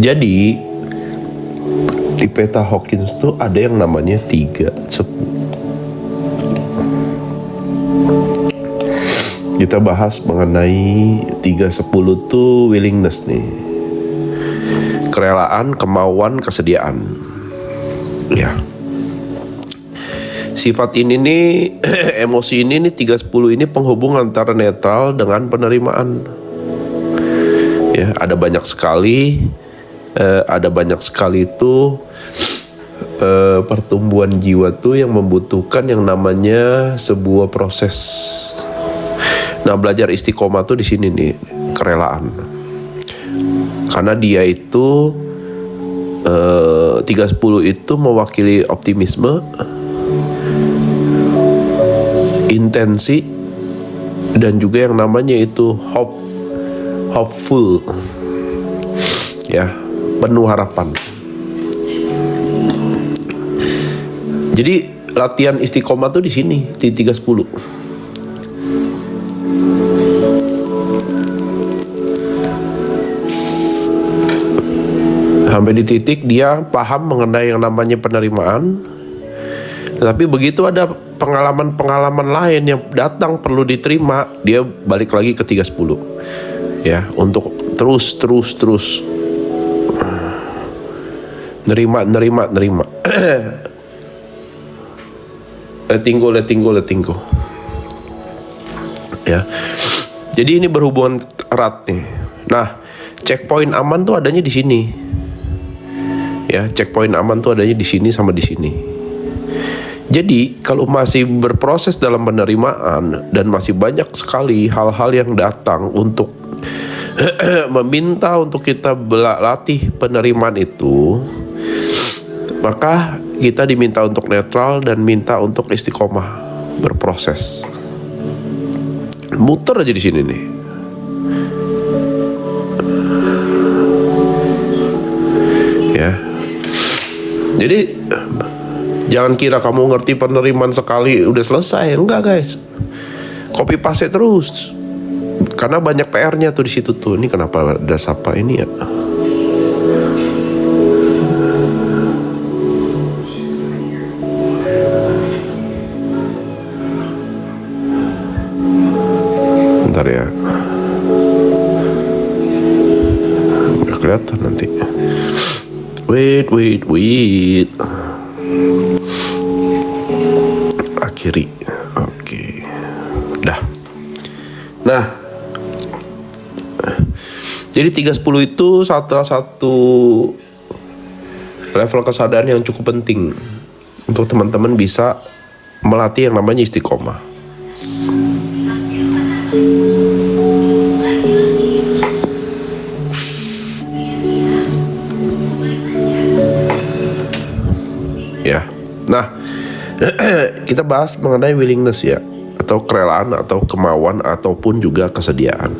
Jadi di peta Hawkins tuh ada yang namanya 3-10. Kita bahas mengenai 3-10 tuh willingness nih. Kerelaan, kemauan, kesediaan. Ya. Sifat ini nih, emosi ini nih 3-10 ini penghubung antara netral dengan penerimaan. Ya, ada banyak sekali itu pertumbuhan jiwa tuh yang membutuhkan yang namanya sebuah proses. Nah, belajar istiqomah tuh di sini nih, kerelaan. Karena dia itu 3-10 itu mewakili optimisme, intensi, dan juga yang namanya itu hopeful. Ya, penuh harapan. Jadi latihan istiqomah tuh di sini, di 3-10. Sampai di titik dia paham mengenai yang namanya penerimaan. Tapi begitu ada pengalaman-pengalaman lain yang datang perlu diterima, dia balik lagi ke 3-10. Ya, untuk terus nerima. letting go. Ya. Jadi ini berhubungan erat nih. Nah, checkpoint aman tuh adanya di sini. Ya, checkpoint aman tuh adanya di sini sama di sini. Jadi kalau masih berproses dalam penerimaan dan masih banyak sekali hal-hal yang datang untuk meminta untuk kita latih penerimaan itu, maka kita diminta untuk netral dan minta untuk istiqomah, berproses. Muter aja di sini nih. Ya. Jadi jangan kira kamu ngerti penerimaan sekali udah selesai. Enggak, guys. Copy paste terus. Karena banyak PR-nya tuh di situ tuh. Ini kenapa ada sapa ini ya? Bentar ya. Nggak kelihatan nanti. Wait. Akhiri. Oke. Dah. Nah. Jadi 3-10 itu salah satu level kesadaran yang cukup penting untuk teman-teman bisa melatih yang namanya istiqomah. Ya. Nah, kita bahas mengenai willingness ya, atau kerelaan atau kemauan ataupun juga kesediaan.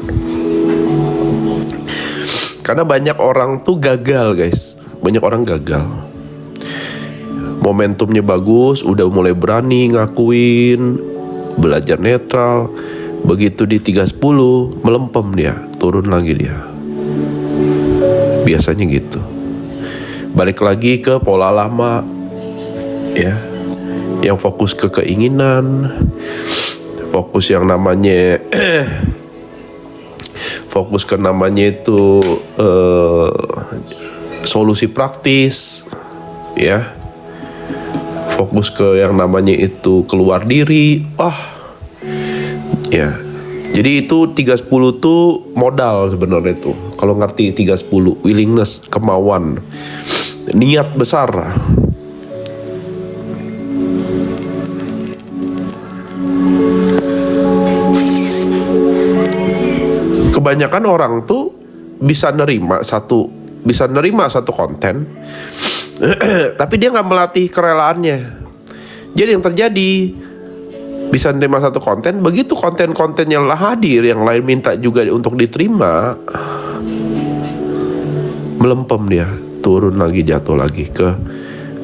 Karena banyak orang tuh gagal, guys. Banyak orang gagal. Momentumnya bagus, udah mulai berani ngakuin, belajar netral. Begitu di 3-10 melempem dia, turun lagi dia. Biasanya gitu. Balik lagi ke pola lama. Ya, yang fokus ke keinginan, fokus yang namanya fokus ke namanya itu solusi praktis, ya, fokus ke yang namanya itu keluar diri, ya. Jadi itu 3-10 tuh modal sebenarnya tuh. Kalau ngerti 3-10, willingness, kemauan, niat besar. Kebanyakan orang tuh bisa nerima satu konten, tapi dia nggak melatih kerelaannya. Jadi yang terjadi, bisa nerima satu konten, begitu konten-konten yang hadir, yang lain minta juga untuk diterima, melempem dia, turun lagi, jatuh lagi ke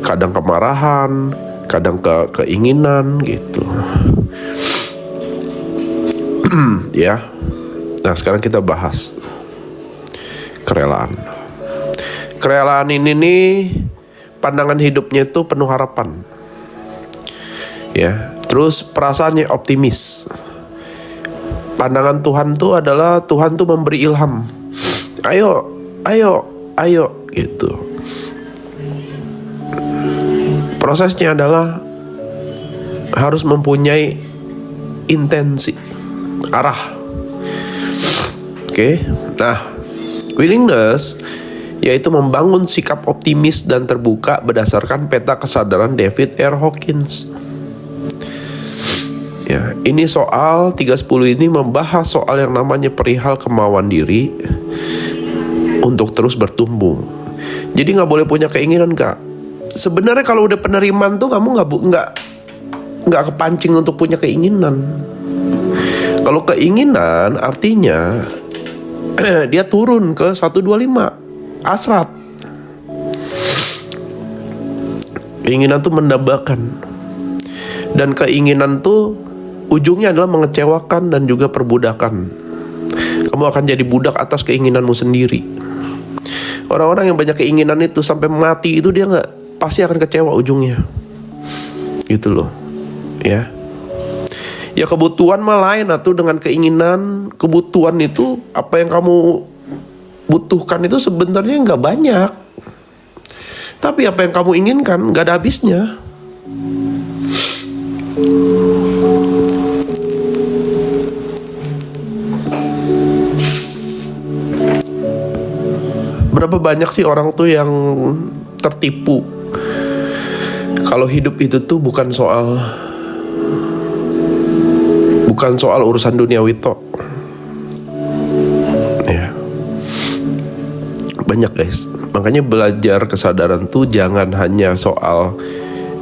kadang kemarahan, kadang ke keinginan gitu. Ya. Nah, sekarang kita bahas kerelaan. Kerelaan ini nih, pandangan hidupnya itu penuh harapan. Ya, terus perasaannya optimis. Pandangan Tuhan tuh adalah Tuhan tuh memberi ilham. Ayo, ayo, ayo gitu. Prosesnya adalah harus mempunyai intensi, arah. Oke. Nah, willingness yaitu membangun sikap optimis dan terbuka berdasarkan peta kesadaran David R. Hawkins. Ya, ini soal 310 ini membahas soal yang namanya perihal kemauan diri untuk terus bertumbuh. Jadi nggak boleh punya keinginan, Kak. Sebenarnya kalau udah penerimaan tuh kamu nggak kepancing untuk punya keinginan. Kalau keinginan artinya dia turun ke 125 hasrat. Keinginan tuh mendambakan. Dan keinginan tuh ujungnya adalah mengecewakan dan juga perbudakan. Kamu akan jadi budak atas keinginanmu sendiri. Orang-orang yang banyak keinginan itu sampai mati itu dia pasti akan kecewa ujungnya. Gitu loh. Ya. Ya kebutuhan mah lain atau dengan keinginan. Kebutuhan itu apa yang kamu butuhkan itu sebenarnya nggak banyak. Tapi apa yang kamu inginkan nggak ada habisnya. Berapa banyak sih orang tuh yang tertipu kalau hidup itu tuh bukan soal urusan duniawi tok. Ya. Banyak guys. Makanya belajar kesadaran tuh jangan hanya soal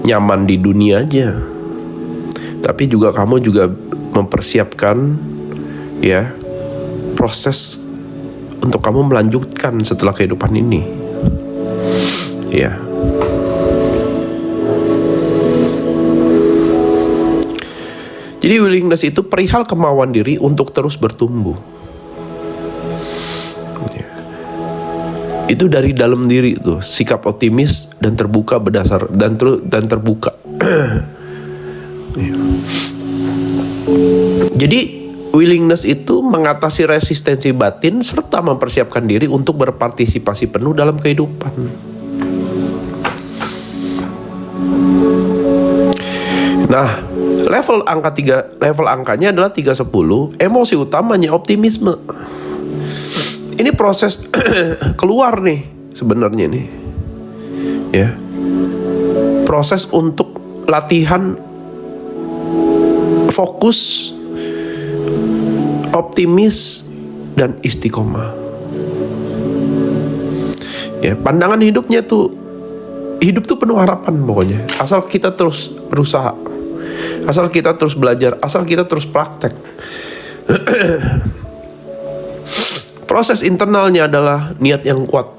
nyaman di dunia aja. Tapi juga kamu juga mempersiapkan ya proses untuk kamu melanjutkan setelah kehidupan ini. Ya. Jadi willingness itu perihal kemauan diri untuk terus bertumbuh. Ya. Itu dari dalam diri tuh, sikap optimis dan terbuka berdasar dan terbuka. Ya. Jadi willingness itu mengatasi resistensi batin serta mempersiapkan diri untuk berpartisipasi penuh dalam kehidupan. Nah, level angkanya adalah 310, emosi utamanya optimisme. Ini proses keluar nih sebenarnya nih. Ya. Proses untuk latihan fokus, optimis dan istiqomah. Ya, pandangan hidupnya tuh, hidup tuh penuh harapan pokoknya. Asal kita terus berusaha, asal kita terus belajar, asal kita terus praktek. Proses internalnya adalah niat yang kuat,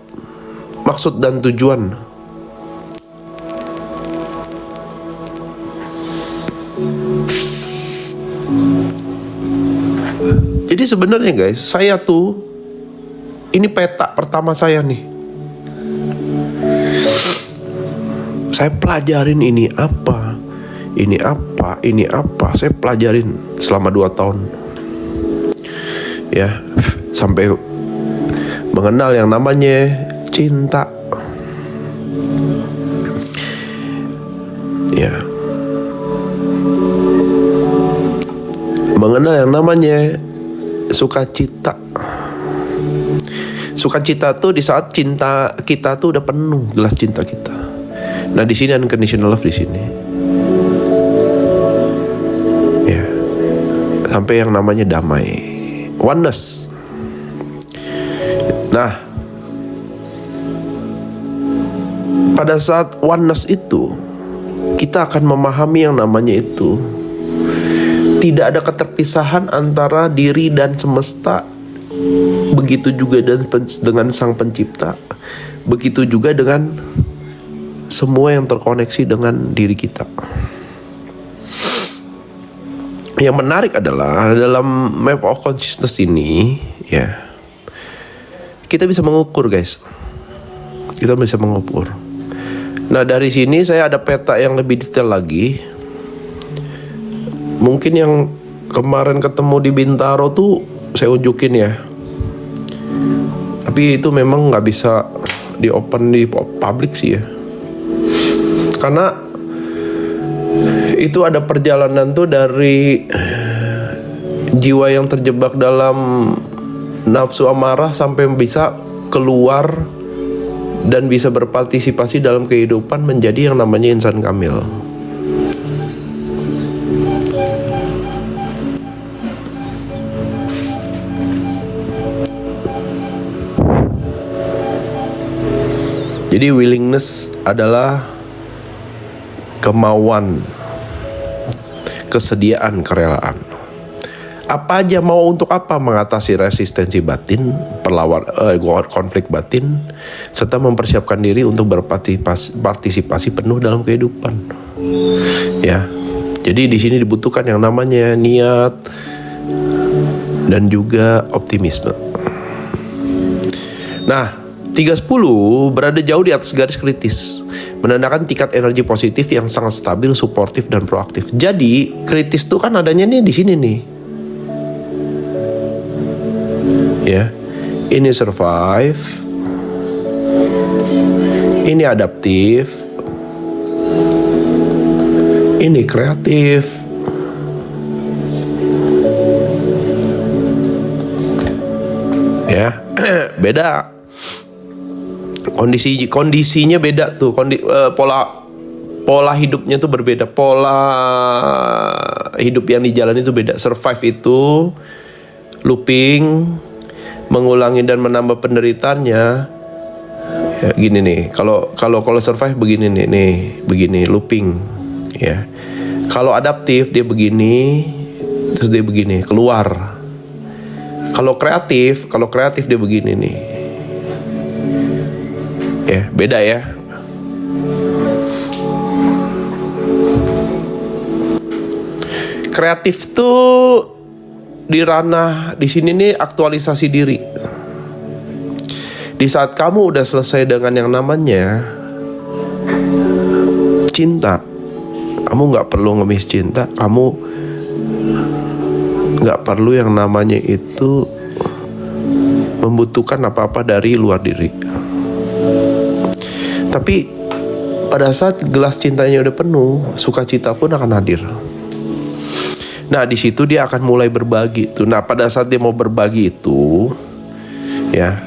maksud dan tujuan. Jadi sebenarnya guys, saya tuh ini peta pertama saya nih. Saya pelajarin ini apa, saya pelajarin selama 2 tahun. Ya, sampai mengenal yang namanya cinta. Ya. Mengenal yang namanya sukacita. Sukacita tuh di saat cinta kita tuh udah penuh gelas cinta kita. Nah, di sini unconditional love di sini. Ya. Sampai yang namanya damai. Oneness. Nah, pada saat oneness itu kita akan memahami yang namanya itu tidak ada keterpisahan antara diri dan semesta. Begitu juga dengan Sang Pencipta. Begitu juga dengan semua yang terkoneksi dengan diri kita. Yang menarik adalah dalam map of consciousness ini, ya, kita bisa mengukur guys. Kita bisa mengukur. Nah, dari sini saya ada peta yang lebih detail lagi. Mungkin yang kemarin ketemu di Bintaro tuh saya unjukin ya. Tapi itu memang nggak bisa di open di public sih ya. Karena itu ada perjalanan tuh dari jiwa yang terjebak dalam nafsu amarah sampai bisa keluar dan bisa berpartisipasi dalam kehidupan menjadi yang namanya insan kamil. Jadi willingness adalah kemauan, kesediaan, kerelaan. Apa aja, mau untuk apa? Mengatasi resistensi batin, konflik batin, serta mempersiapkan diri untuk berpartisipasi penuh dalam kehidupan. Ya, jadi di sini dibutuhkan yang namanya niat dan juga optimisme. Nah, 310 berada jauh di atas garis kritis, menandakan tingkat energi positif yang sangat stabil, suportif dan proaktif. Jadi kritis itu kan adanya nih di sini nih. Ya, ini survive, ini adaptif, ini kreatif. Ya, beda. Kondisinya beda tuh, pola hidupnya tuh berbeda, pola hidup yang dijalani itu beda. Survive itu looping, mengulangi dan menambah penderitaannya. Ya, gini nih, kalau survive begini nih, begini looping, ya. Kalau adaptif dia begini, terus dia begini keluar. Kalau kreatif dia begini nih. Ya, beda ya. Kreatif tuh di ranah di sini nih aktualisasi diri. Di saat kamu udah selesai dengan yang namanya cinta, kamu nggak perlu ngemis cinta, kamu nggak perlu yang namanya itu membutuhkan apa-apa dari luar diri. Tapi pada saat gelas cintanya udah penuh, sukacita pun akan hadir. Nah, di situ dia akan mulai berbagi tuh. Nah, pada saat dia mau berbagi itu, ya,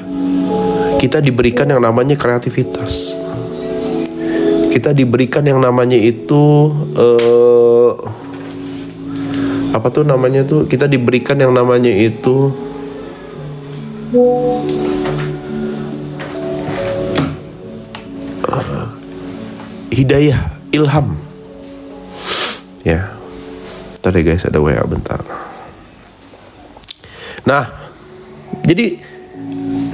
kita diberikan yang namanya kreativitas. Kita diberikan yang namanya itu apa tuh namanya tuh? Kita diberikan yang namanya itu hidayah, ilham. Ya. Bentar ya guys, ada WA bentar. Nah, jadi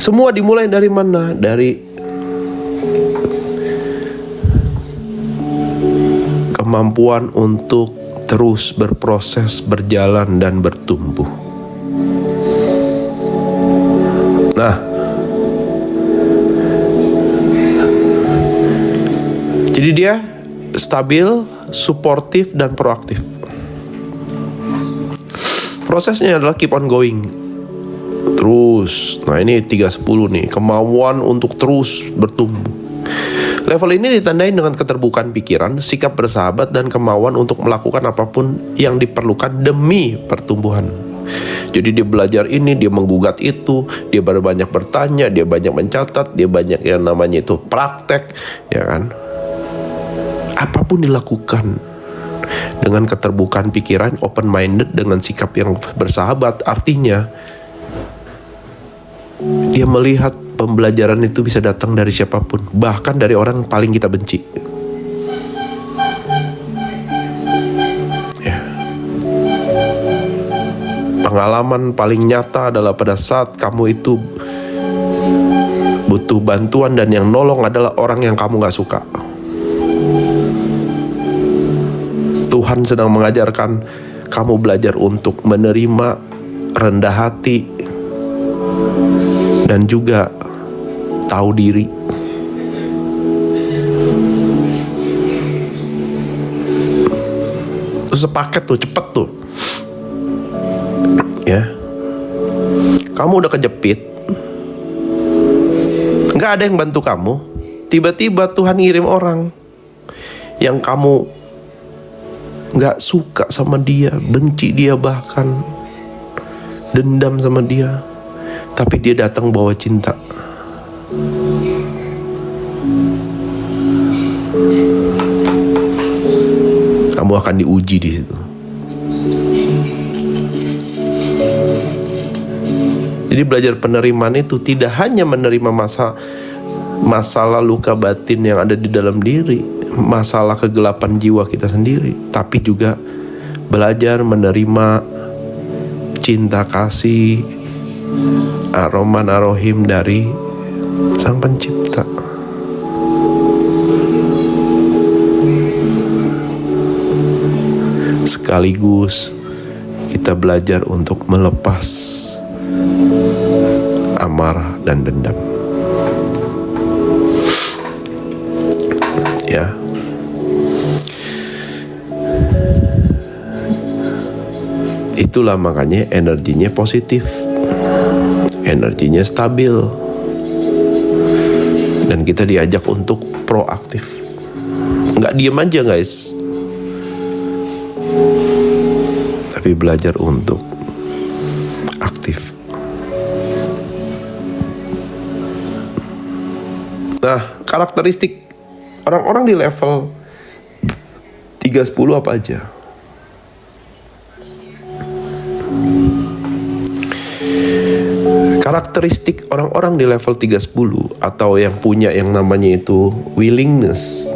semua dimulai dari mana? Dari kemampuan untuk terus berproses, berjalan dan bertumbuh. Nah, jadi dia stabil, suportif dan proaktif. Prosesnya adalah keep on going. Terus. Nah, ini 310 nih, kemauan untuk terus bertumbuh. Level ini ditandai dengan keterbukaan pikiran, sikap bersahabat dan kemauan untuk melakukan apapun yang diperlukan demi pertumbuhan. Jadi dia belajar ini, dia menggugat itu, dia baru banyak bertanya, dia banyak mencatat, dia banyak yang namanya itu praktek, ya kan? Apapun dilakukan dengan keterbukaan pikiran, open minded, dengan sikap yang bersahabat. Artinya dia melihat pembelajaran itu bisa datang dari siapapun, bahkan dari orang yang paling kita benci. Ya. Pengalaman paling nyata adalah pada saat kamu itu butuh bantuan dan yang nolong adalah orang yang kamu gak suka. Tuhan sedang mengajarkan kamu belajar untuk menerima, rendah hati, dan juga tahu diri. Terus sepaket tuh, cepet tuh. Ya. Kamu udah kejepit. Gak ada yang bantu kamu. Tiba-tiba Tuhan ngirim orang yang kamu gak suka sama dia, benci dia, bahkan dendam sama dia, tapi dia datang bawa cinta. Kamu akan diuji di situ. Jadi belajar penerimaan itu tidak hanya menerima masalah luka batin yang ada di dalam diri, masalah kegelapan jiwa kita sendiri, tapi juga belajar menerima cinta kasih Ar-Rahman dari Sang Pencipta. Sekaligus kita belajar untuk melepas amarah dan dendam. Ya. Itulah makanya energinya positif, energinya stabil, dan kita diajak untuk proaktif. Nggak diem aja guys, tapi belajar untuk aktif. Nah, karakteristik orang-orang di level 310 apa aja? Karakteristik orang-orang di level 310 atau yang punya yang namanya itu willingness,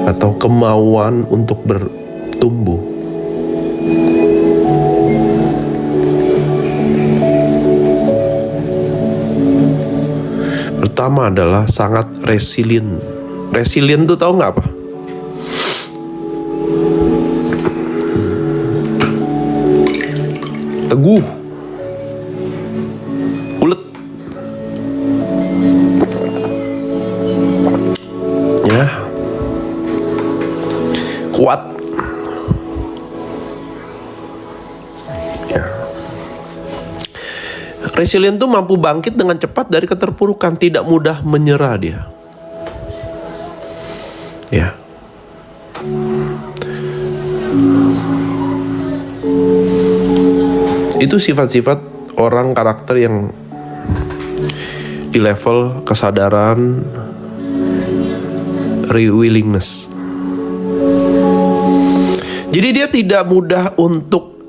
atau kemauan untuk bertumbuh. Pertama adalah sangat resilient. Resilient tuh tahu nggak apa? Teguh, ulet, ya, kuat, ya. Resilient tuh mampu bangkit dengan cepat dari keterpurukan, tidak mudah menyerah dia, ya. Itu sifat-sifat orang karakter yang di level kesadaran willingness. Jadi dia tidak mudah untuk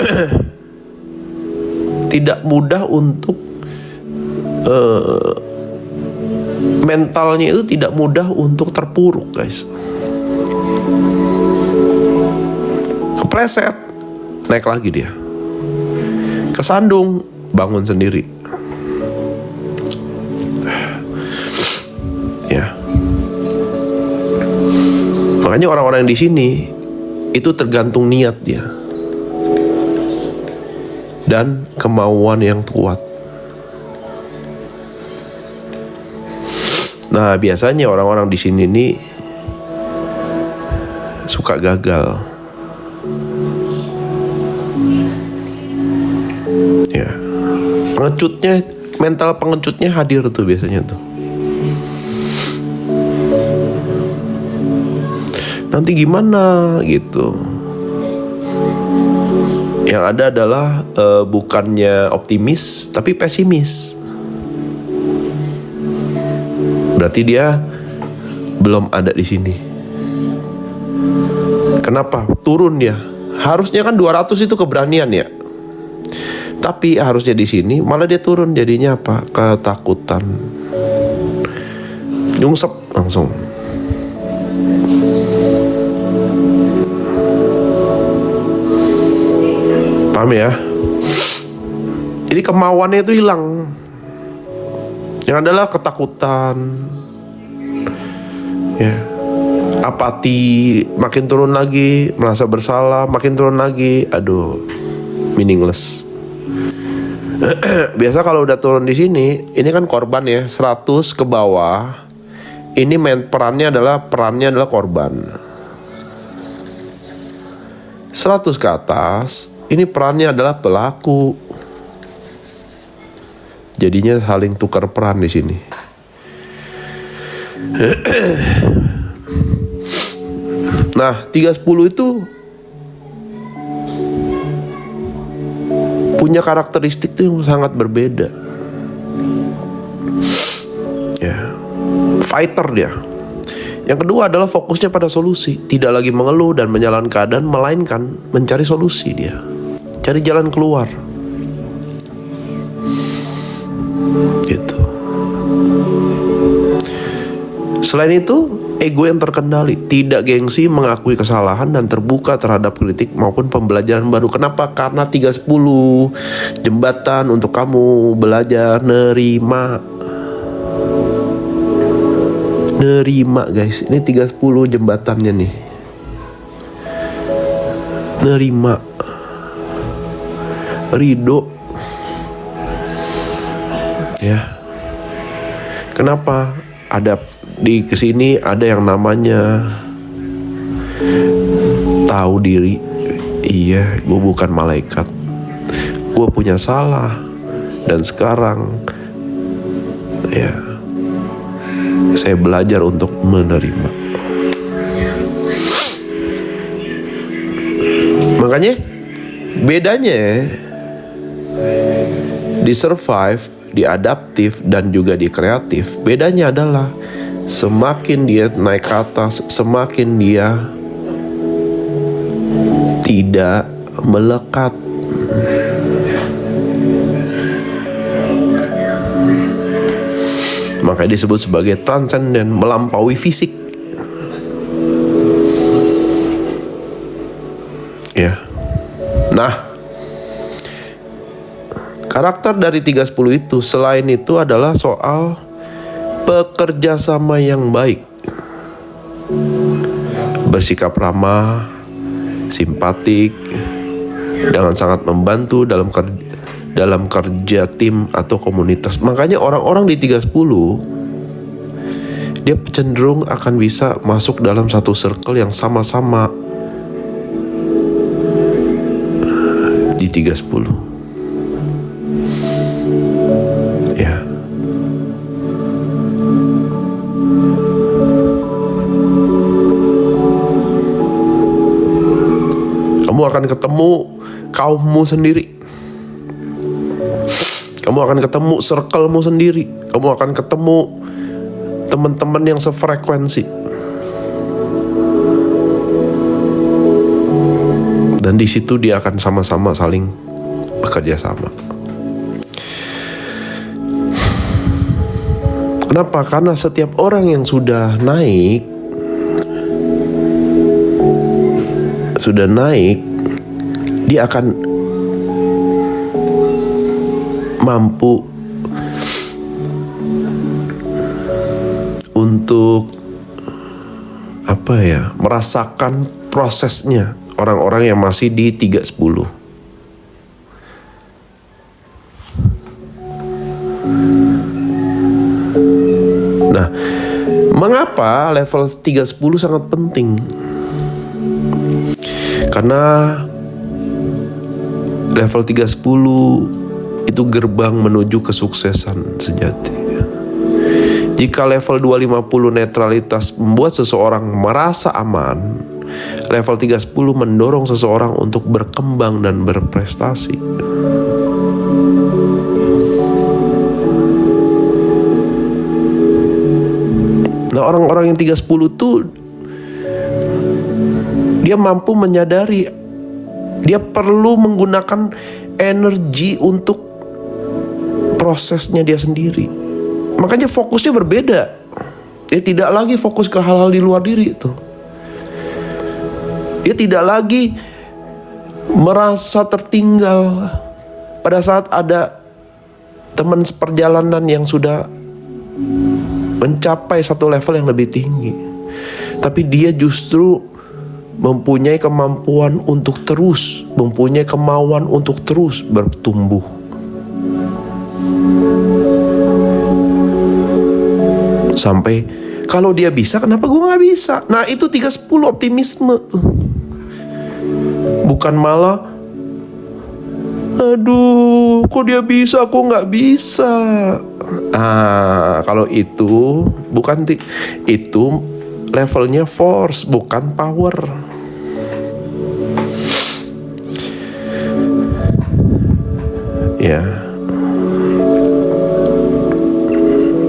mentalnya itu tidak mudah untuk terpuruk guys. Kepleset, naik lagi dia. Kesandung, bangun sendiri. Ya. Makanya orang-orang di sini itu tergantung niat dia dan kemauan yang kuat. Nah, biasanya orang-orang di sini nih suka gagal. Ya, pengecutnya, mental pengecutnya hadir tuh biasanya tuh. Nanti gimana gitu. Yang ada adalah bukannya optimis tapi pesimis. Berarti dia belum ada di sini. Kenapa? Turun dia. Harusnya kan 200 itu keberanian ya. Tapi harusnya di sini malah dia turun, jadinya apa? Ketakutan. Nyungsep langsung. Paham ya? Jadi kemauannya itu hilang. Yang adalah ketakutan. Ya. Apati, makin turun lagi, merasa bersalah, makin turun lagi. Aduh, meaningless. Biasa kalau udah turun di sini, ini kan korban ya, 100 ke bawah, ini perannya adalah korban. 100 ke atas, ini perannya adalah pelaku. Jadinya saling tukar peran di sini. Nah, 310 itu punya karakteristik tuh yang sangat berbeda. Ya, fighter dia. Yang kedua adalah fokusnya pada solusi, tidak lagi mengeluh dan menyalahkan keadaan, melainkan mencari solusi dia, cari jalan keluar. Gitu. Selain itu, ego yang terkendali, tidak gengsi, mengakui kesalahan dan terbuka terhadap kritik maupun pembelajaran baru. Kenapa? Karena 310 jembatan untuk kamu belajar nerima. Nerima guys, ini 310 jembatannya nih. Nerima, ridho. Ya. Kenapa? Ada di kesini ada yang namanya tahu diri. Iya, gue bukan malaikat. Gue punya salah dan sekarang ya saya belajar untuk menerima. Makanya bedanya di survive, di adaptif dan juga di kreatif, bedanya adalah semakin dia naik ke atas, semakin dia tidak melekat. Makanya disebut sebagai transenden, melampaui fisik. Ya. Nah, karakter dari 310 itu selain itu adalah soal bekerja sama yang baik, bersikap ramah, simpatik, dengan sangat membantu dalam kerja tim atau komunitas. Makanya orang-orang di 310 dia cenderung akan bisa masuk dalam satu circle yang sama-sama di 310. Ya. Kamu akan ketemu kaummu sendiri. Kamu akan ketemu circle-mu sendiri. Kamu akan ketemu teman-teman yang sefrekuensi. Dan di situ dia akan sama-sama saling bekerja sama. Kenapa? Karena setiap orang yang sudah naik, dia akan mampu untuk merasakan prosesnya orang-orang yang masih di 310. Nah, mengapa level 310 sangat penting? Karena level 310 itu gerbang menuju kesuksesan sejati. Jika level 250 netralitas membuat seseorang merasa aman, level 310 mendorong seseorang untuk berkembang dan berprestasi. Nah, orang-orang yang 310 tuh dia mampu menyadari dia perlu menggunakan energi untuk prosesnya dia sendiri. Makanya fokusnya berbeda. Dia tidak lagi fokus ke hal-hal di luar diri itu. Dia tidak lagi merasa tertinggal pada saat ada teman seperjalanan yang sudah mencapai satu level yang lebih tinggi. Tapi dia justru mempunyai kemampuan untuk terus, mempunyai kemauan untuk terus bertumbuh. Sampai Kalau dia bisa, kenapa gue nggak bisa? Nah itu 3-10 optimisme tuh. Bukan malah, aduh, kok dia bisa, kok nggak bisa. Kalau itu bukan itu levelnya force, bukan power. Ya,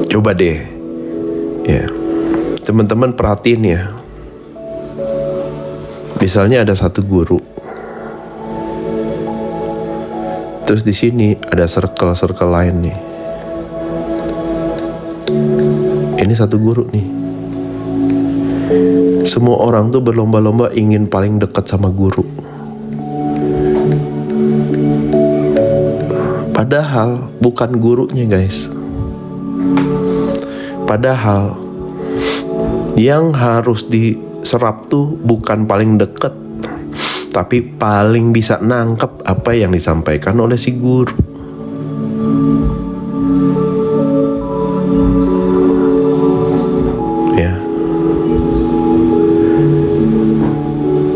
coba deh, ya, teman-teman perhatiin ya. Misalnya ada satu guru, terus di sini ada circle lain nih. Ini satu guru nih. Semua orang tuh berlomba-lomba ingin paling dekat sama guru. Padahal bukan gurunya, guys. Padahal yang harus diserap tuh bukan paling dekat, tapi paling bisa nangkep apa yang disampaikan oleh si guru. Ya.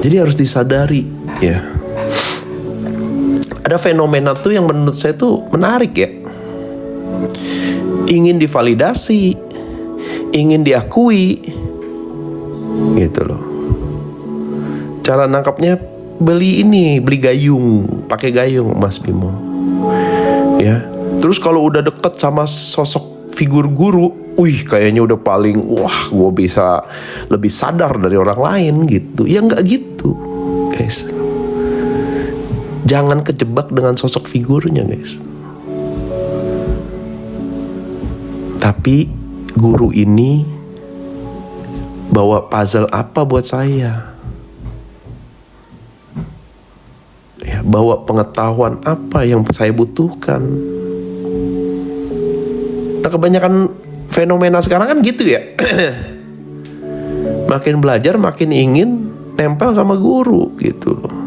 Jadi harus disadari, ya. Ada fenomena tuh yang menurut saya tuh menarik ya. Ingin divalidasi, ingin diakui, gitu loh. Cara nangkapnya beli gayung, pakai gayung Mas Bimo. Ya. Terus kalau udah deket sama sosok figur guru, kayaknya udah paling, gue bisa lebih sadar dari orang lain gitu. Ya nggak gitu, guys. Jangan kejebak dengan sosok figurnya, guys. Tapi guru ini bawa puzzle apa buat saya? Ya, bawa pengetahuan apa yang saya butuhkan? Nah, kebanyakan fenomena sekarang kan gitu ya. Makin belajar, makin ingin nempel sama guru gitu loh.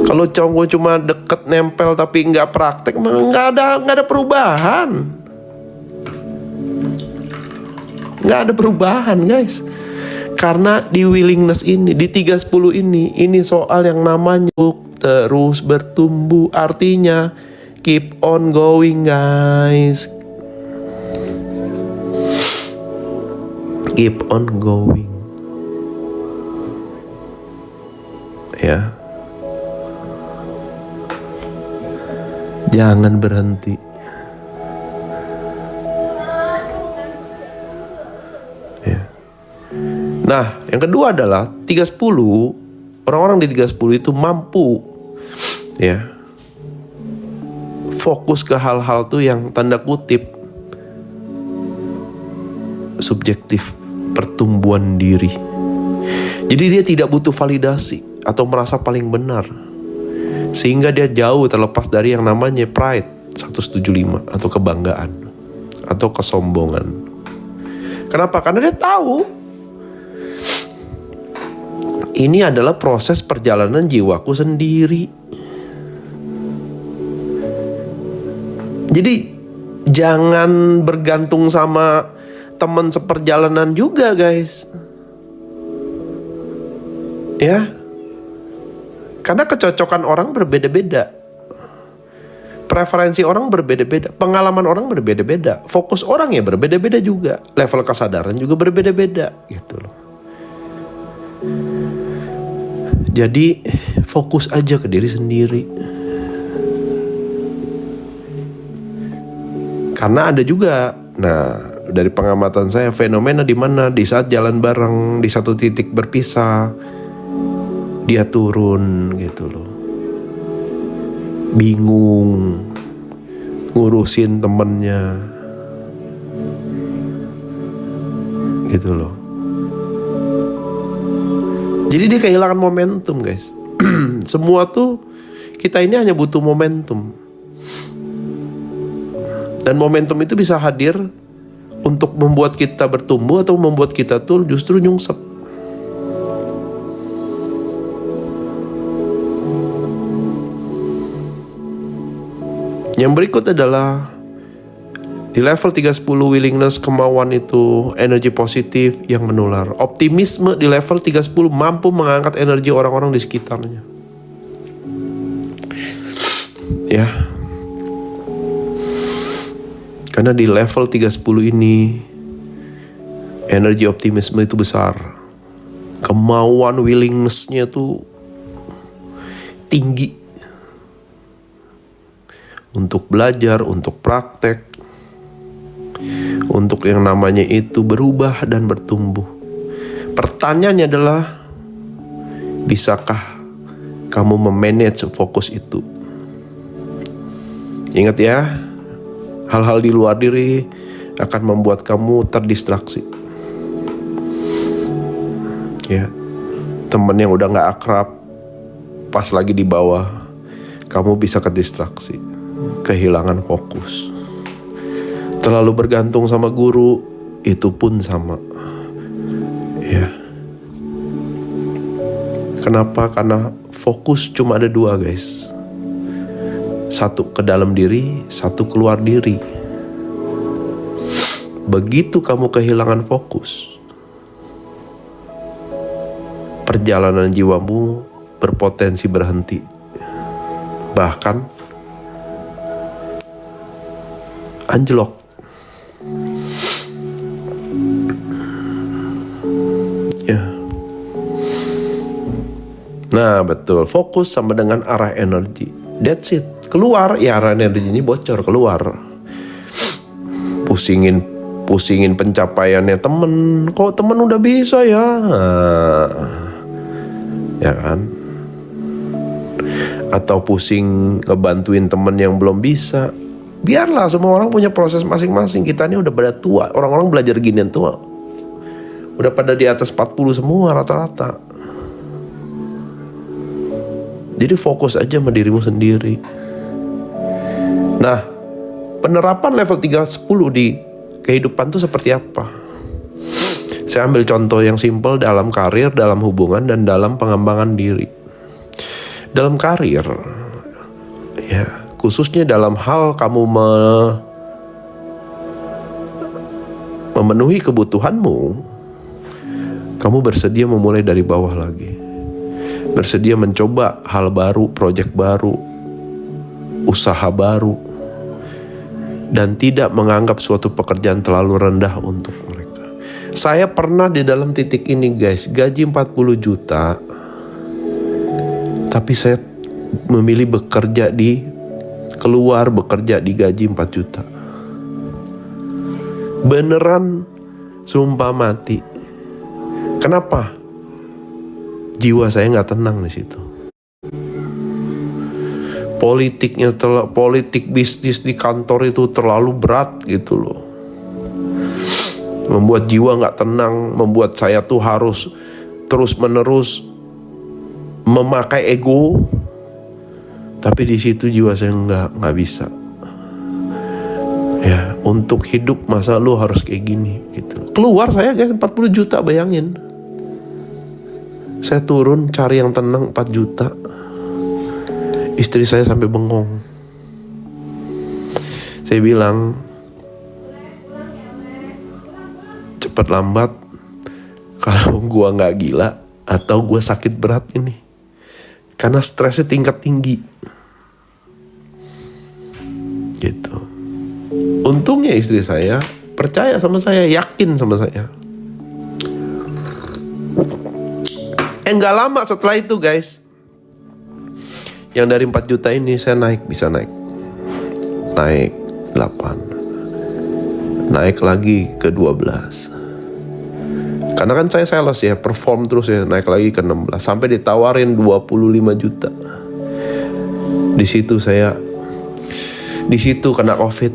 Kalau cowok cuma deket nempel tapi nggak praktek, nggak ada perubahan. Nggak ada perubahan, guys. Karena di willingness ini, di 310 ini soal yang namanya terus bertumbuh. Artinya keep on going, guys. Keep on going. Ya. Jangan berhenti. Ya. Nah, yang kedua adalah 310. Orang-orang di 310 itu mampu, ya, fokus ke hal-hal tuh yang tanda kutip subjektif, pertumbuhan diri. Jadi dia tidak butuh validasi atau merasa paling benar. Sehingga dia jauh terlepas dari yang namanya pride 175 atau kebanggaan atau kesombongan. Kenapa? Karena dia tahu ini adalah proses perjalanan jiwaku sendiri. Jadi jangan bergantung sama teman seperjalanan juga, guys. Ya. Karena kecocokan orang berbeda-beda. Preferensi orang berbeda-beda. Pengalaman orang berbeda-beda. Fokus orang ya berbeda-beda juga. Level kesadaran juga berbeda-beda. Gitu loh. Jadi fokus aja ke diri sendiri. Karena ada juga, dari pengamatan saya, fenomena di mana di saat jalan bareng, di satu titik berpisah, dia turun gitu loh. Bingung ngurusin temennya. Gitu loh. Jadi dia kehilangan momentum, guys. Semua tuh kita ini hanya butuh momentum. Dan momentum itu bisa hadir untuk membuat kita bertumbuh atau membuat kita tuh justru nyungsep. Yang berikut adalah Di level 310 willingness, kemauan itu energi positif yang menular. Optimisme di level 310 mampu mengangkat energi orang-orang di sekitarnya. Ya. Karena di level 310 ini energi optimisme itu besar. Kemauan willingness-nya itu tinggi. Untuk belajar, untuk praktek, untuk yang namanya itu berubah dan bertumbuh. Pertanyaannya adalah, bisakah kamu memanage fokus itu? Ingat ya, hal-hal di luar diri akan membuat kamu terdistraksi. Ya, temen yang udah gak akrab pas lagi di bawah, kamu bisa kedistraksi, kehilangan fokus. Terlalu bergantung sama guru, itu pun sama. Ya. Kenapa? Karena fokus cuma ada dua, guys. Satu ke dalam diri, satu keluar diri. Begitu kamu kehilangan fokus, perjalanan jiwamu berpotensi berhenti. Bahkan anjlok. Ya. Nah, betul. Fokus sama dengan arah energi. That's it. Keluar, ya arah energi ini bocor keluar. Pusingin pencapaiannya temen. Kok temen udah bisa ya? Ya kan? Atau pusing ngebantuin temen yang belum bisa. Biarlah, semua orang punya proses masing-masing. Kita ini udah pada tua. Orang-orang belajar ginian tua. Udah pada di atas 40 semua rata-rata. Jadi fokus aja sama dirimu sendiri. Nah, penerapan level 310 di kehidupan tuh seperti apa? Saya ambil contoh yang simpel dalam karir, dalam hubungan, dan dalam pengembangan diri. Dalam karir, ya, khususnya dalam hal kamu memenuhi kebutuhanmu, kamu bersedia memulai dari bawah lagi. Bersedia mencoba hal baru, proyek baru, usaha baru, dan tidak menganggap suatu pekerjaan terlalu rendah untuk mereka. Saya pernah di dalam titik ini, guys. Gaji 40 juta, tapi saya memilih bekerja bekerja di gaji 4 juta. Beneran sumpah mati. Kenapa? Jiwa saya nggak tenang di situ. Politik bisnis di kantor itu terlalu berat gitu loh. Membuat jiwa nggak tenang, membuat saya tuh harus terus-menerus memakai ego. Tapi di situ jiwa saya nggak bisa. Ya, untuk hidup masa lu harus kayak gini gitu. Keluar saya guys 40 juta, bayangin. Saya turun cari yang tenang 4 juta. Istri saya sampai bengong. Saya bilang, cepat lambat kalau gua nggak gila atau gua sakit berat ini. Karena stresnya tingkat tinggi. Gitu. Untungnya istri saya percaya sama saya, yakin sama saya. Nggak lama setelah itu guys, yang dari 4 juta ini saya bisa naik 8, naik lagi ke 12. Karena kan saya sales ya, perform terus ya, naik lagi ke 16 sampai ditawarin 25 juta. Di situ kena COVID.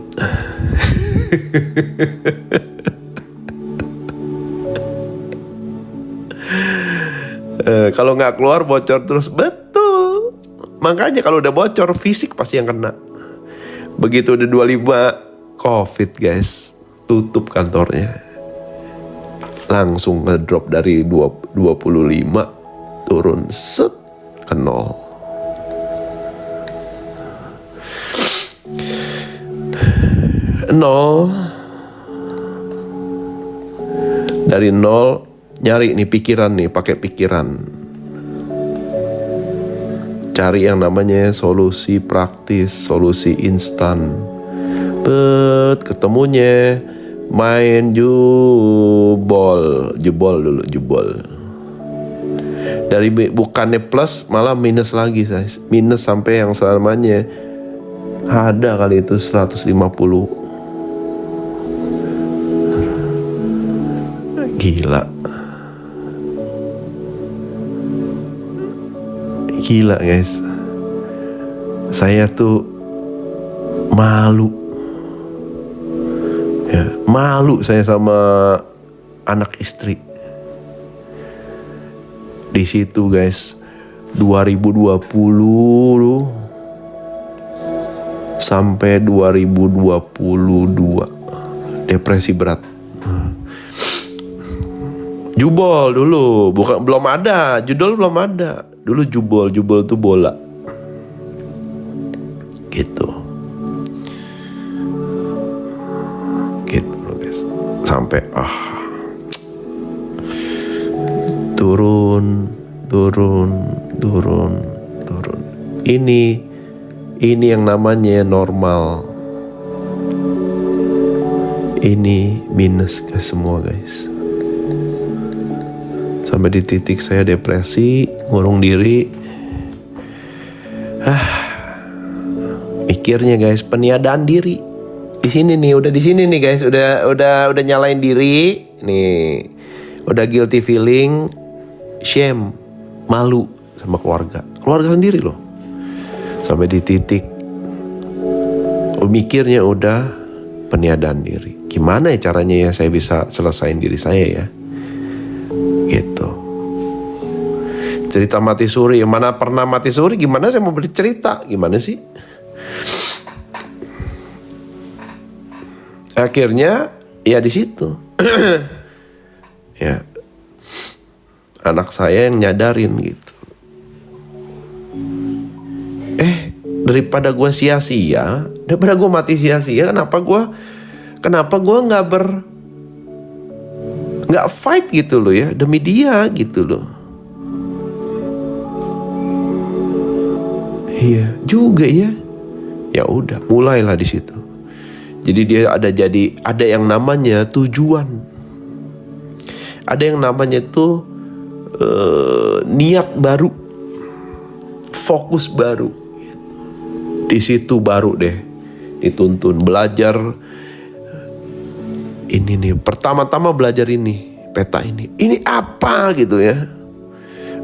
Kalau nggak keluar bocor terus, betul. Makanya kalau udah bocor fisik pasti yang kena. Begitu udah 25 COVID guys, tutup kantornya. Langsung ngedrop dari 25 turun set ke 0. nol. Dari nol nyari nih pikiran nih, pakai pikiran. Cari yang namanya solusi praktis, solusi instan. Ketemunya main jebol dulu. Dari bukannya plus malah minus lagi, guys. Minus sampai yang selamanya ada kali itu 150. Gila guys. Saya tuh malu. Ya, malu saya sama anak istri. Di situ guys, 2020 sampai 2022 depresi berat. Jubol dulu, belum ada, judul belum ada. Dulu jubol tuh bola. Gitu loh guys. Sampai turun. Ini yang namanya normal. Ini minus ke semua guys. Sampai di titik saya depresi, ngurung diri. Mikirnya guys, peniadaan diri. Di sini nih guys, udah nyalain diri, nih. Udah guilty feeling, shame, malu sama keluarga sendiri loh. Sampai di titik mikirnya udah peniadaan diri. Gimana ya caranya ya saya bisa selesain diri saya ya? Gitu. Cerita mati suri, mana pernah mati suri, gimana saya mau bercerita, gimana sih? Akhirnya ya di situ. Ya. Anak saya yang nyadarin gitu. Daripada gue sia-sia, daripada gue mati sia-sia, kenapa gue nggak fight gitu loh ya, demi dia gitu loh. Iya juga ya. Ya udah, mulailah di situ. Jadi dia ada yang namanya tujuan. Ada yang namanya tuh niat baru, fokus baru. Di situ baru deh dituntun belajar. Ini nih, pertama-tama belajar ini, peta ini. Ini apa gitu ya?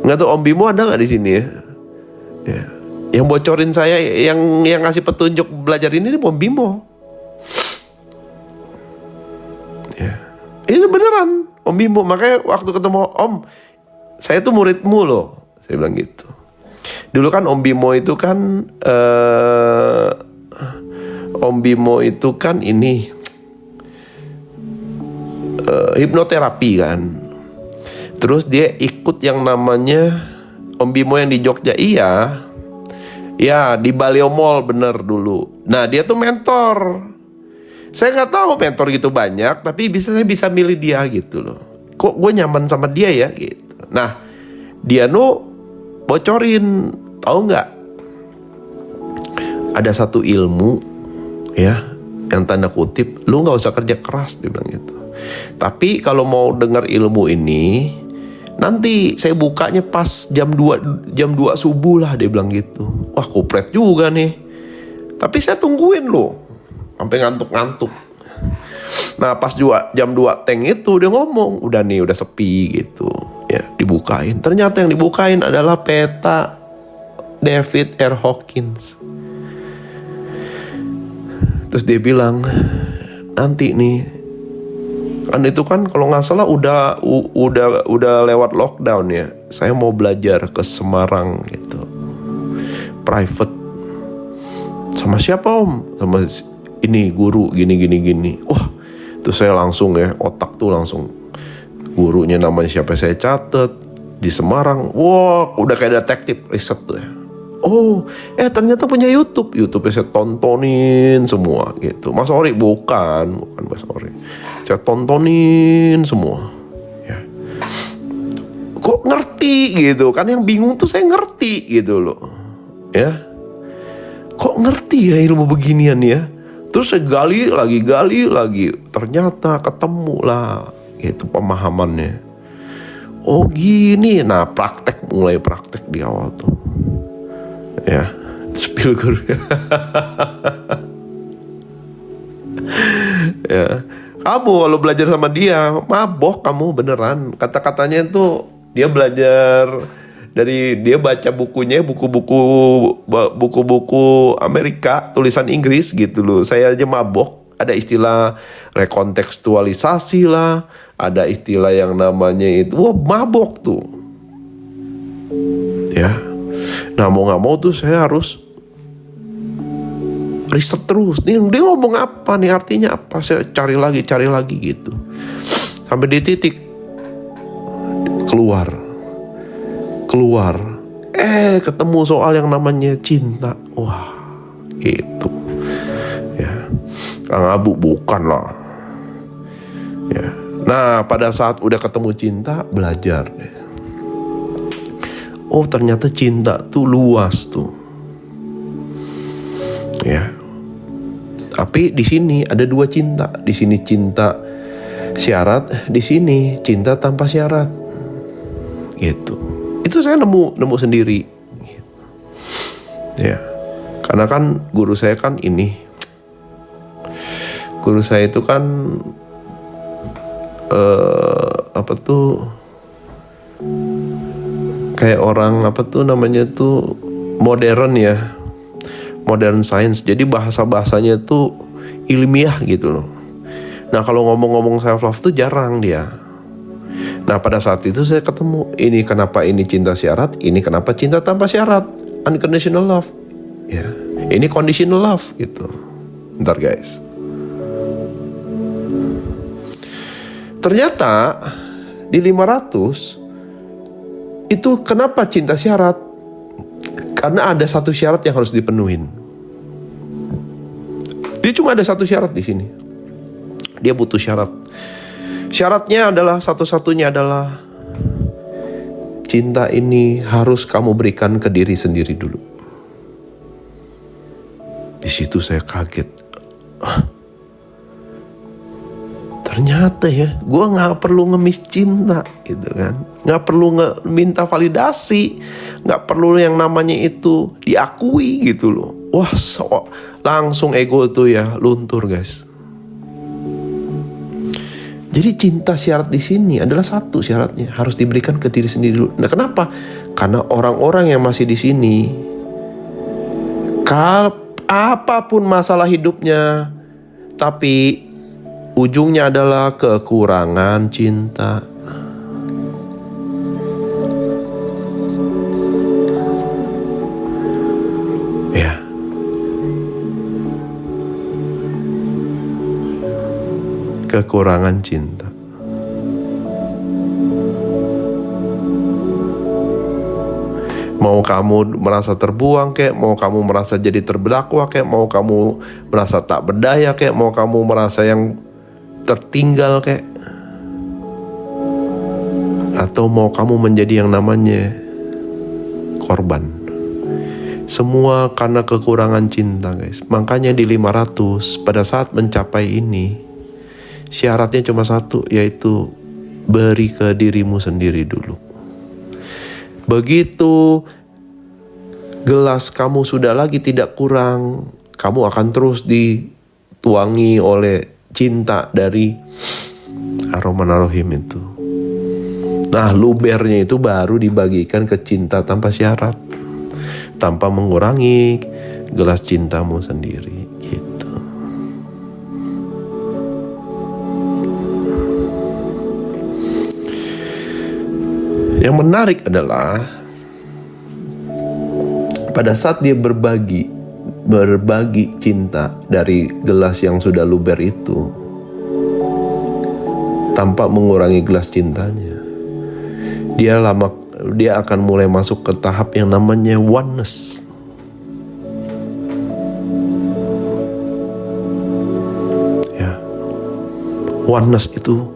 Nggak tahu Om Bimo ada nggak di sini ya? Ya. Yang bocorin saya, yang ngasih petunjuk belajar ini Om Bimo. Ya. Itu beneran Om Bimo. Makanya waktu ketemu Om, saya tuh muridmu loh, saya bilang gitu. Dulu kan Om Bimo itu kan ini hipnoterapi kan. Terus dia ikut yang namanya Om Bimo yang di Jogja, iya. Ya di Baleo Mall bener dulu. Nah dia tuh mentor. Saya nggak tahu mentor gitu banyak, tapi saya bisa milih dia gitu loh. Kok gue nyaman sama dia ya gitu. Nah dia bocorin, tahu nggak? Ada satu ilmu ya, yang tanda kutip, lu nggak usah kerja keras, dia bilang gitu. Tapi kalau mau dengar ilmu ini, nanti saya bukanya pas jam 2 subuh lah, dia bilang gitu. Wah kupret juga nih. Tapi saya tungguin loh, sampai ngantuk-ngantuk. Nah pas jam 2 teng itu dia ngomong, udah sepi gitu. Ya dibukain. Ternyata yang dibukain adalah peta David R. Hawkins. Terus dia bilang, nanti nih, kan itu kan kalau nggak salah udah lewat lockdown ya. Saya mau belajar ke Semarang gitu, private. Sama siapa Om? Sama ini guru gini. Wah, terus saya langsung ya, otak tuh langsung. Gurunya namanya siapa saya catet, di Semarang. Wah, udah kayak detektif riset tuh ya. Oh, ternyata punya YouTube. YouTube saya tontonin semua gitu. Mas Ori bukan Mas Ori. Saya tontonin semua. Ya. Kok ngerti gitu? Kan yang bingung tuh saya ngerti gitu loh. Ya. Kok ngerti ya ilmu beginian ya? Terus saya gali lagi. Ternyata ketemu lah gitu pemahamannya. Oh gini. Nah, mulai praktek di awal tuh. Ya, Spielberg. Ya, kamu kalau belajar sama dia mabok kamu beneran. Kata-katanya itu dia belajar dari dia baca bukunya, buku-buku Amerika tulisan Inggris gitu loh. Saya aja mabok. Ada istilah rekontekstualisasi lah, ada istilah yang namanya itu, wah mabok tuh. Ya. Nah mau gak mau tuh saya harus riset terus. Nih dia ngomong apa nih, artinya apa? Saya cari lagi gitu. Sampai di titik keluar. Ketemu soal yang namanya cinta. Wah, gitu. Ya. Kang Abu bukan lah. Ya. Nah, pada saat udah ketemu cinta, belajar. Oh, ternyata cinta tuh luas tuh. Ya. Tapi di sini ada dua cinta. Di sini cinta syarat, di sini cinta tanpa syarat. Gitu. Itu saya nemu sendiri. Gitu. Ya. Karena kan guru saya kan ini. Guru saya itu kan kayak orang modern ya, modern science. Jadi bahasanya tuh ilmiah gitu loh. Nah kalau ngomong-ngomong self love tuh jarang dia. Nah pada saat itu saya ketemu ini kenapa ini cinta syarat, ini kenapa cinta tanpa syarat, unconditional love. Ya, ini conditional love gitu. Bentar guys. Ternyata di 500 itu kenapa cinta syarat? Karena ada satu syarat yang harus dipenuhin. Dia cuma ada satu syarat di sini. Dia butuh syarat. Syaratnya adalah satu-satunya adalah cinta ini harus kamu berikan ke diri sendiri dulu. Di situ saya kaget. Ternyata ya, gue nggak perlu ngemis cinta, gitu kan? Nggak perlu minta validasi, nggak perlu yang namanya itu diakui gitu loh. Wah, langsung ego tuh ya luntur guys. Jadi cinta syarat di sini adalah satu syaratnya harus diberikan ke diri sendiri dulu. Nah, kenapa? Karena orang-orang yang masih di sini, apapun masalah hidupnya, tapi ujungnya adalah kekurangan cinta. Ya. Kekurangan cinta. Mau kamu merasa terbuang kek, mau kamu merasa jadi terdakwa kek, mau kamu merasa tak berdaya kek, mau kamu merasa yang tertinggal kek, atau mau kamu menjadi yang namanya korban. Semua karena kekurangan cinta guys. Makanya di 500 pada saat mencapai ini syaratnya cuma satu, yaitu beri ke dirimu sendiri dulu. Begitu gelas kamu sudah lagi tidak kurang, kamu akan terus dituangi oleh cinta dari Ar-Rahman Ar-Rahim itu. Nah, lubernya itu baru dibagikan ke cinta tanpa syarat, tanpa mengurangi gelas cintamu sendiri gitu. Yang menarik adalah pada saat dia berbagi cinta dari gelas yang sudah luber itu tanpa mengurangi gelas cintanya, dia akan mulai masuk ke tahap yang namanya oneness. Oneness itu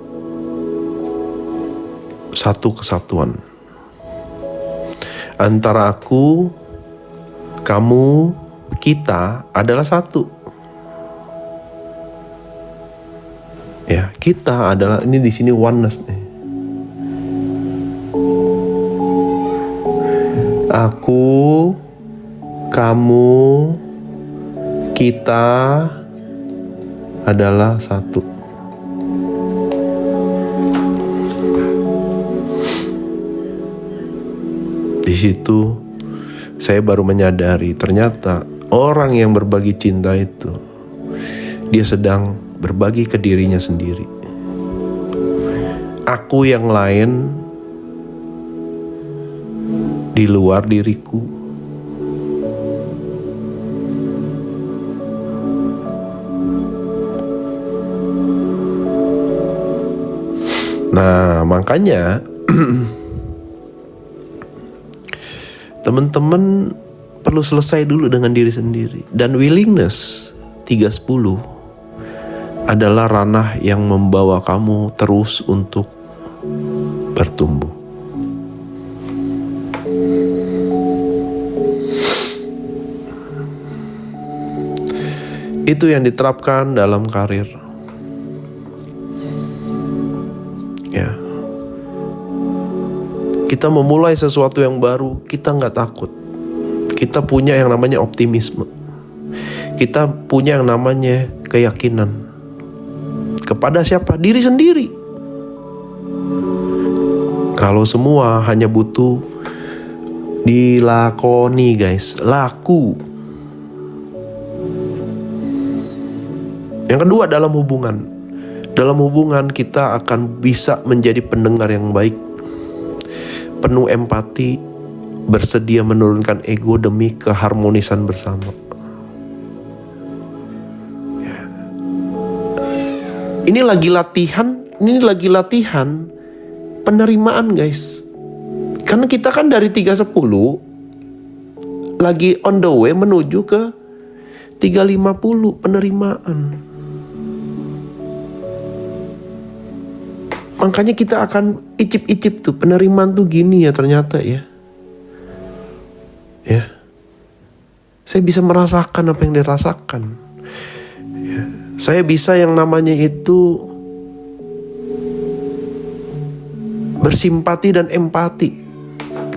satu kesatuan antara aku, kamu, kita adalah satu. Ya, kita adalah, ini di sini oneness nih. Aku, kamu, kita adalah satu. Di situ saya baru menyadari ternyata orang yang berbagi cinta itu dia sedang berbagi ke dirinya sendiri. Aku yang lain di luar diriku. Nah, makanya teman-teman perlu selesai dulu dengan diri sendiri. Dan willingness 310 adalah ranah yang membawa kamu terus untuk bertumbuh. Itu yang diterapkan dalam karir. Ya. Kita memulai sesuatu yang baru, kita nggak takut. Kita punya yang namanya optimisme. Kita punya yang namanya keyakinan. Kepada siapa? Diri sendiri. Kalau semua hanya butuh dilakoni, guys. Laku. Yang kedua, dalam hubungan. Dalam hubungan kita akan bisa menjadi pendengar yang baik, penuh empati, bersedia menurunkan ego demi keharmonisan bersama. Ya. Ini lagi latihan penerimaan, guys. Karena kita kan dari 310 lagi on the way menuju ke 350 penerimaan. Makanya kita akan icip-icip tuh, penerimaan tuh gini ya ternyata ya. Ya. Saya bisa merasakan apa yang dirasakan. Ya. Saya bisa yang namanya itu bersimpati dan empati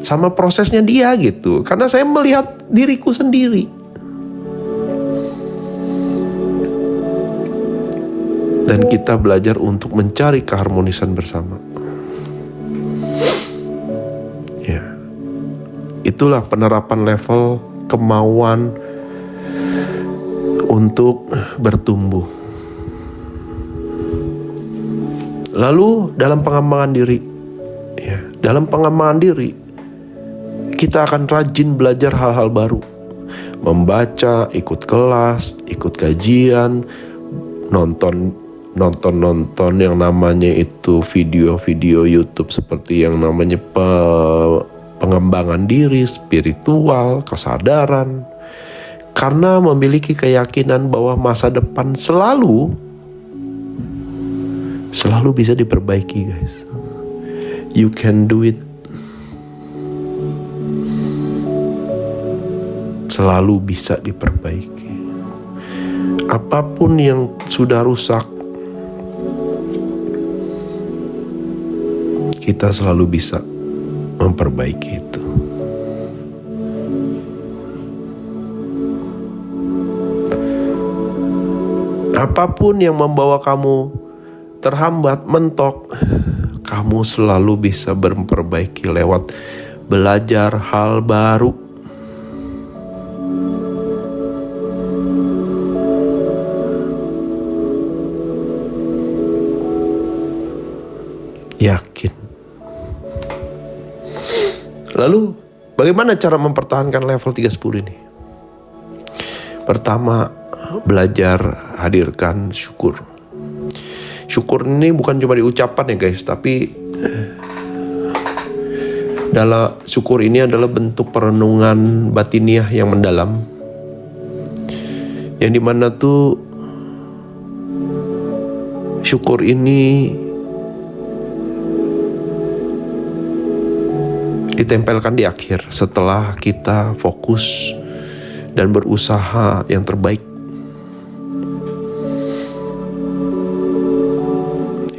sama prosesnya dia gitu. Karena saya melihat diriku sendiri. Dan kita belajar untuk mencari keharmonisan bersama. Ya. Itulah penerapan level kemauan untuk bertumbuh. Lalu dalam pengembangan diri, ya, dalam pengembangan diri kita akan rajin belajar hal-hal baru, membaca, ikut kelas, ikut kajian, nonton yang namanya itu video-video YouTube seperti yang namanya pengembangan diri, spiritual, kesadaran. Karena memiliki keyakinan bahwa masa depan selalu bisa diperbaiki, guys. You can do it. Selalu bisa diperbaiki. Apapun yang sudah rusak, kita selalu bisa memperbaiki itu. Apapun yang membawa kamu terhambat, mentok, kamu selalu bisa memperbaiki lewat belajar hal baru. Yakin. Lalu bagaimana cara mempertahankan level 310 ini? Pertama, belajar hadirkan syukur. Syukur ini bukan cuma diucapkan ya guys, tapi syukur ini adalah bentuk perenungan batiniah yang mendalam, yang dimana tuh syukur ini ditempelkan di akhir setelah kita fokus dan berusaha yang terbaik.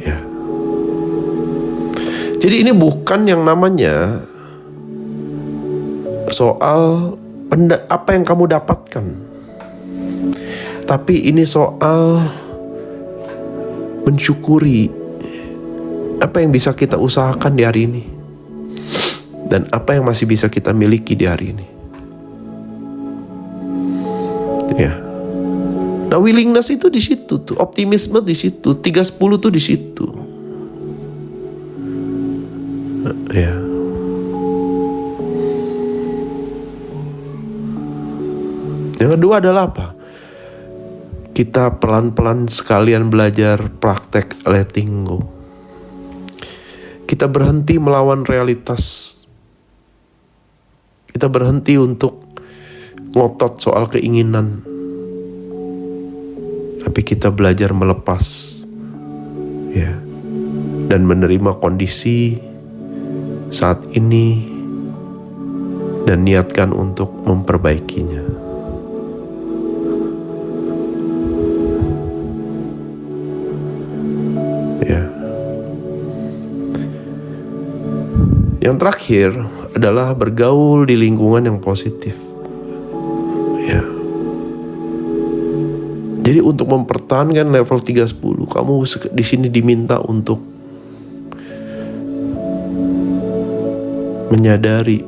Ya. Jadi ini bukan yang namanya soal apa yang kamu dapatkan, tapi ini soal mensyukuri apa yang bisa kita usahakan di hari ini dan apa yang masih bisa kita miliki di hari ini. Ya. Nah, willingness itu di situ tuh, optimisme di situ, 3-10 tuh di situ. Ya. Yang kedua adalah apa? Kita pelan-pelan sekalian belajar praktek letting go. Kita berhenti melawan realitas. Kita berhenti untuk ngotot soal keinginan. Tapi kita belajar melepas. Ya. Dan menerima kondisi saat ini dan niatkan untuk memperbaikinya. Yang terakhir adalah bergaul di lingkungan yang positif. Ya. Jadi untuk mempertahankan level 310, kamu di sini diminta untuk menyadari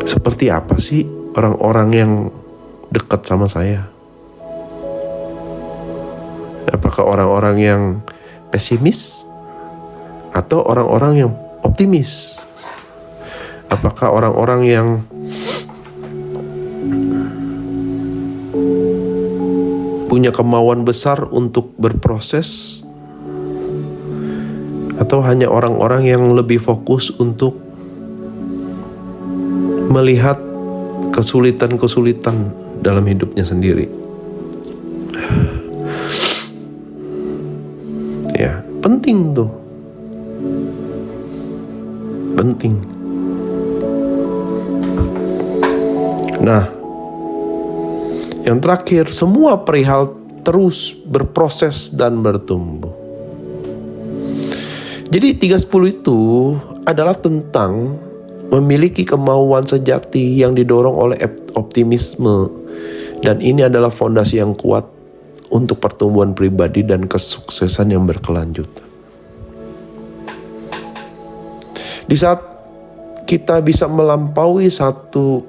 seperti apa sih orang-orang yang dekat sama saya. Apakah orang-orang yang pesimis atau orang-orang yang optimis? Apakah orang-orang yang punya kemauan besar untuk berproses, atau hanya orang-orang yang lebih fokus untuk melihat kesulitan-kesulitan dalam hidupnya sendiri? Ya, penting tuh. Penting. Nah, yang terakhir, semua perihal terus berproses dan bertumbuh. Jadi 310 itu adalah tentang memiliki kemauan sejati yang didorong oleh optimisme, dan ini adalah fondasi yang kuat untuk pertumbuhan pribadi dan kesuksesan yang berkelanjutan. Di saat kita bisa melampaui satu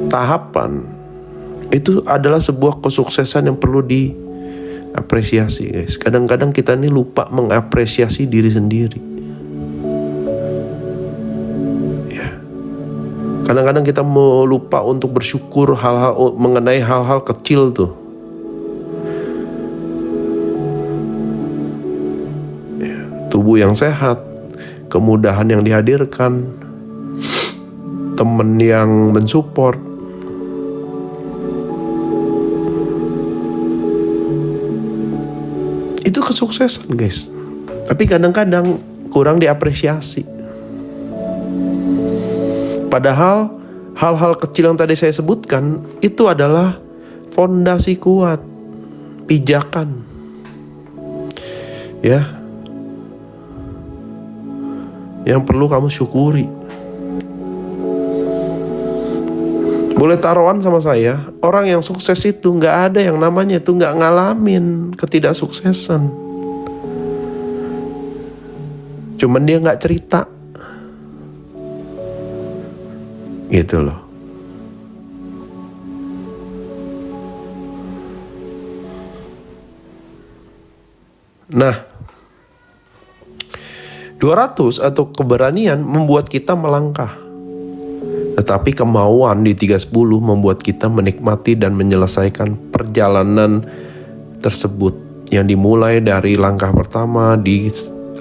tahapan, itu adalah sebuah kesuksesan yang perlu diapresiasi, guys. Kadang-kadang kita ini lupa mengapresiasi diri sendiri. Ya. Kadang-kadang kita mau lupa untuk bersyukur mengenai hal-hal kecil tuh. Ya. Tubuh yang sehat, kemudahan yang dihadirkan, teman yang mensupport, itu kesuksesan, guys. Tapi kadang-kadang kurang diapresiasi. Padahal hal-hal kecil yang tadi saya sebutkan itu adalah fondasi kuat, pijakan. Ya. Yang perlu kamu syukuri. Boleh taruhan sama saya, orang yang sukses itu gak ada yang namanya itu gak ngalamin ketidaksuksesan. Cuman dia gak cerita. Gitu loh. Nah, 200 atau keberanian membuat kita melangkah. Tetapi kemauan di 310 membuat kita menikmati dan menyelesaikan perjalanan tersebut yang dimulai dari langkah pertama di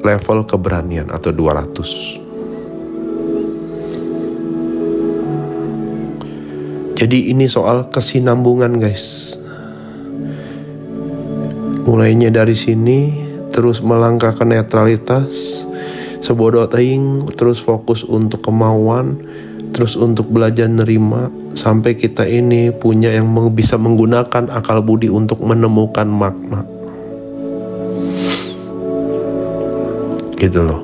level keberanian atau 200. Jadi ini soal kesinambungan, guys. Mulainya dari sini, terus melangkah ke netralitas, sebodoh teing, terus fokus untuk kemauan, terus untuk belajar nerima, sampai kita ini punya yang bisa menggunakan akal budi untuk menemukan makna. Gitu loh.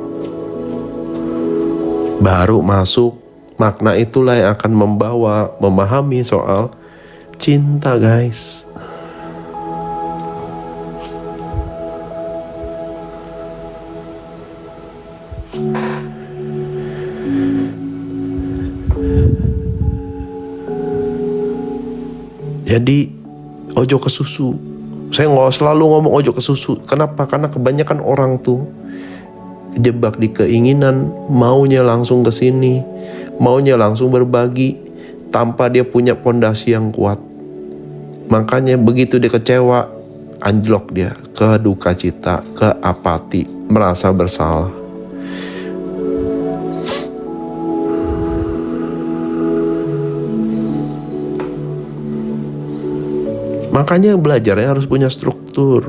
Baru masuk, makna itulah yang akan memahami soal cinta, guys. Jadi ojo ke susu. Saya nggak selalu ngomong ojo ke susu. Kenapa? Karena kebanyakan orang tuh jebak di keinginan, maunya langsung ke sini, maunya langsung berbagi tanpa dia punya pondasi yang kuat. Makanya begitu dia kecewa, anjlok dia ke duka cita, ke apati, merasa bersalah. Makanya belajarnya harus punya struktur.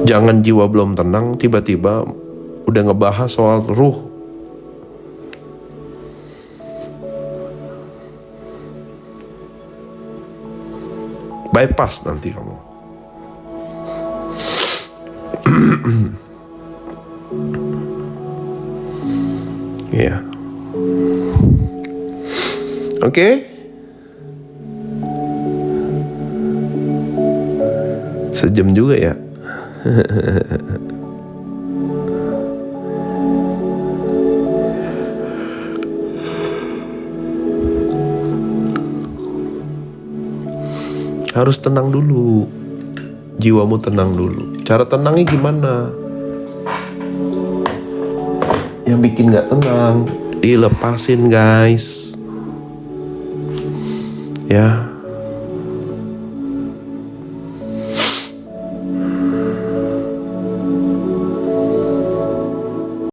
Jangan jiwa belum tenang, tiba-tiba udah ngebahas soal ruh. Bypass nanti kamu. Iya. Oke. Sejam juga ya. Harus tenang dulu. Jiwamu tenang dulu. Cara tenangnya gimana? Yang bikin gak tenang, dilepasin, guys. Ya.